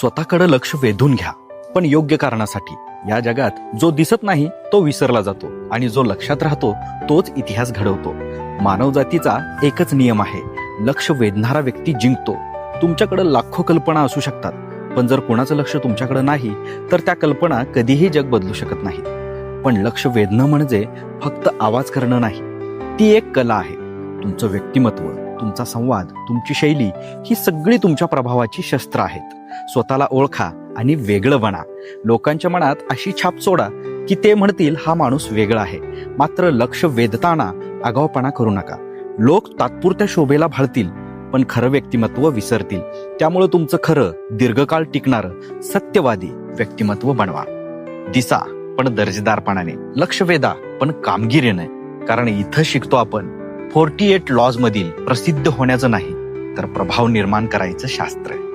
स्वतःकडे लक्ष वेधून घ्या, पण योग्य कारणासाठी. या जगात जो दिसत नाही तो विसरला जातो आणि जो लक्षात राहतो तोच इतिहास घडवतो. मानवजातीचा एकच नियम आहे, लक्ष वेधणारा व्यक्ती जिंकतो. तुमच्याकडे लाखो कल्पना असू शकतात, पण जर कोणाचं लक्ष तुमच्याकडे नाही तर त्या कल्पना कधीही जग बदलू शकत नाहीत. पण लक्ष वेधणं म्हणजे फक्त आवाज करणं नाही, ती एक कला आहे. तुमचं व्यक्तिमत्व, तुमचा संवाद, तुमची शैली ही सगळी तुमच्या प्रभावाची शस्त्र आहेत. स्वतःला ओळखा आणि वेगळं बना. लोकांच्या मनात अशी छाप सोडा की ते म्हणतील हा माणूस वेगळा आहे. मात्र लक्ष वेधताना आगाऊपणा करू नका. लोक तात्पुरत्या शोभेला भाळतील, पण खरं व्यक्तिमत्व विसरतील. त्यामुळे तुमचं खरं, दीर्घकाळ टिकणारं, सत्यवादी व्यक्तिमत्व बनवा. दिसा पण दर्जेदारपणाने, लक्ष वेधा पण कामगिरीने. कारण इथं शिकतो आपण 48 लॉज मधील प्रसिद्ध होण्याचं नाही, तर प्रभाव निर्माण करायचं शास्त्र.